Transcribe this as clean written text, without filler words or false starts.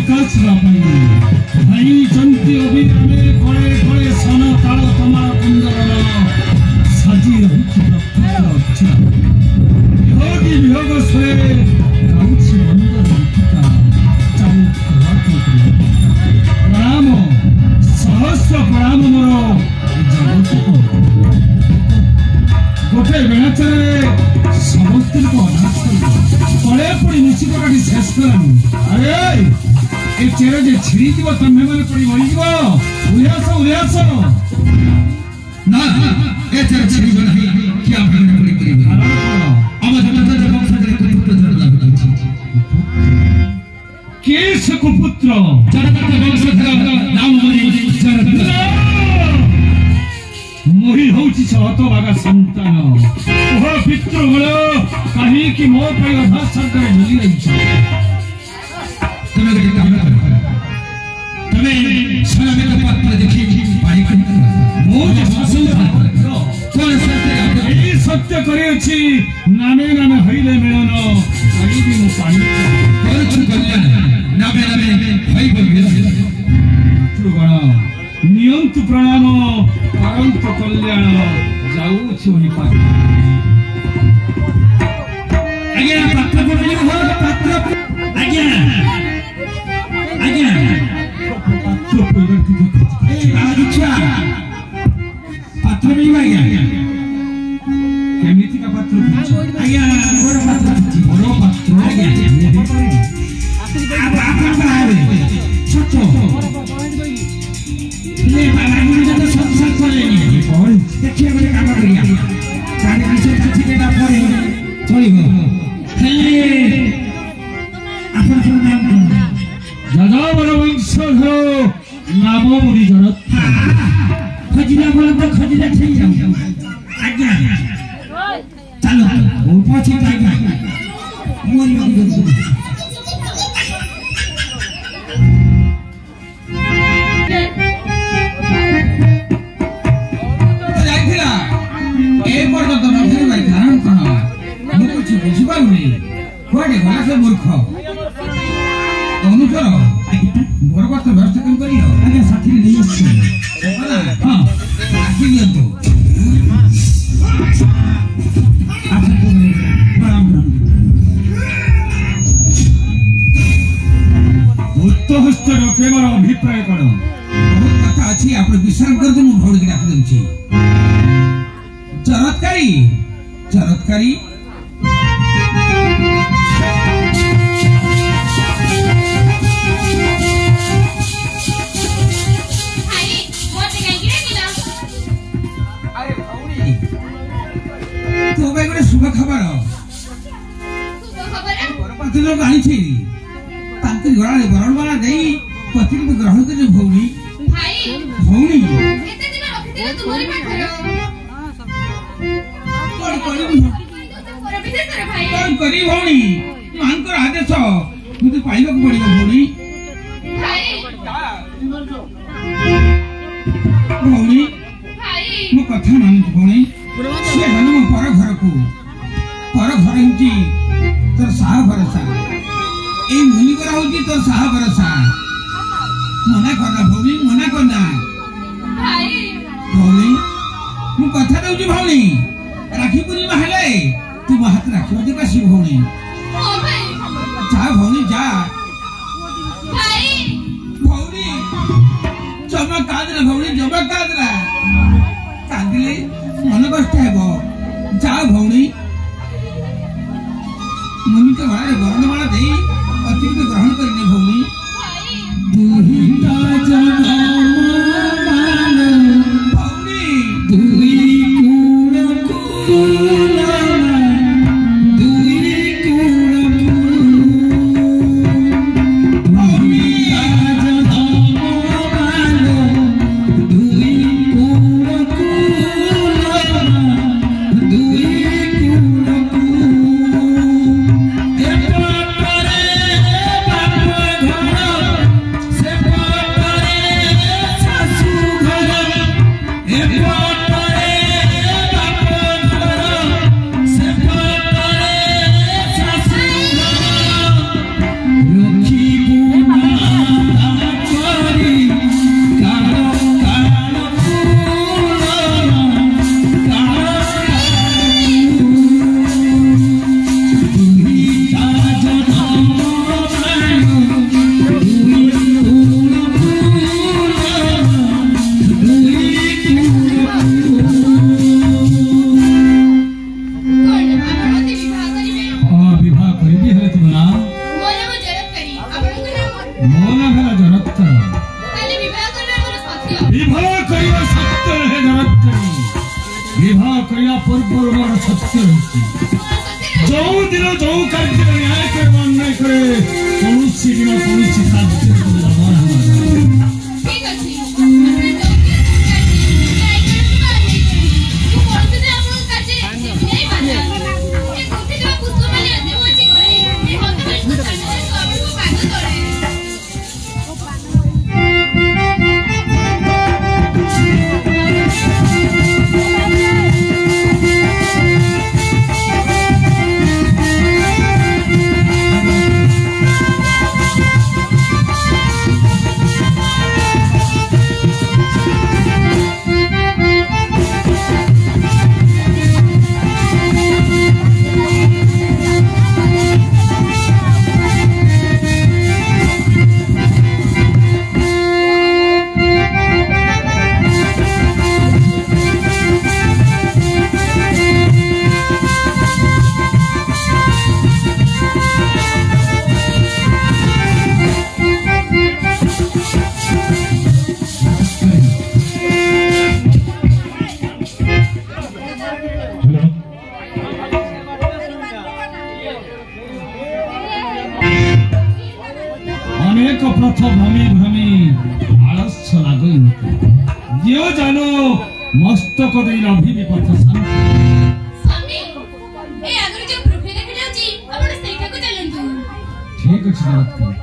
विकास भाई जंती अभियाने कड़े कड़े सन ताल तमार कुंदन साजी रही वियोग स्वरे गाउछि मंदर गीता प्रणाम सहस्र प्रणाम मोर जगत गोटे बेणाचरे समस्त को अनाथ कड़े पड़ी निश्चित काटी शेष कलानी अरे ए चेहरा जे छिड़ी जीव तम्हे माने पड़ी मरी जीव उल्लास ना ए चेहरा छिड़ी नहीं क्या भाने पड़ी पड़ी अब जब वंश के कुपुत्र धरला होछि केश कुपुत्र जनक वंश नाम मरी जनक मोहि होछि हतभागा संतान ओह पितृगण कहीं कि मो पर अधा सरकार मिली रही छ तमे काम कर तमे सलामे का पात्र देखि पाई कर मो जे शासन कोन सत्य ए सत्य करे अछि नामे नामे हइले मिलन कहीं भी मो पाई कर कल्याण नामे नामे हई बोल पितृगण नियंतु प्रणाम परंतु कल्याण जाऊ छी पाई आज्ञा पात्र बोली हो पात्र आज्ञा पात्र परिवर्तित ए आदिच्छा पात्र भी आज्ञा केमिति का पात्र आज्ञा बड़ पात्र आज्ञा आप बाहर छोटो ले बाबा गुरु जब संसार चलेनी और देखिए बड़े काम करिया काने विषय किछि देना पड़े चलिबो हेले आपन नाम यादव वंशधर नाम मुनि जनत खजिना बोल तो खजिना छई जाऊ आज्ञा चलो वो पछी आज्ञा मोरी मोरी मूर्ख अनुचर मोर बात व्यवस्था कम करी आगे साथी नहीं आसी हां आसी लियो उत्तहस्त रखेबार अभिप्राय करो बहुत कथा अछि आपण विश्राम कर दे मु भौड़ के डाक दउछि चरत्कारी शुभ खबर लोग आनी बरणवाला नहीं पति को ग्रहण कर भौणी भौणी करी भौणी मांकर आदेश मुझे पाइबा को पड़िबो भौणी भौणी मो कथा मान भौणी से हनुम पर घर को पर घर होती तोर साह भरोसा ए मुनि करा होती तोर साह भरोसा मना करना भौणी मना करना भाई भौणी मु कथा दउची भौणी राखी पूर्णिमा हेले तू मो हाथ राखी दे का शिव भौणी ओ भाई जा भौणी जा भाई भौणी जमा कादरा भौणी जमा कादरा कादिले मन कष्ट हेबो जा भौणी मुनि के मारे वर्णमाला देई अतिरिक्त ग्रहण करने भौणी दुहिता जन्म मान भौणी दुई कुल कुल दुई कुल भौणी जन्म मान दुई कुल दुई लक्ष्मी विवाह करिया सत्य है जगत विवाह करिया पूर्व मोर सत्य जो दिन जो कार्य न्याय करवा नहीं करे कौन दिन ठीक अछि हमरे जो न्याय करवा तू कौन से आपन कार्य नहीं बाजा ये कोठी जो पुष्प माने आदि होची करे ये होत में सब को पागल करे भ्रमी भ्रमी आलस्य लागई दियो जानो मस्तक दे अभी विपथ स्वामी ए आगर जो प्रूफ देखि जाउची आपण सेठा को चलंतु ठीक अछि जगत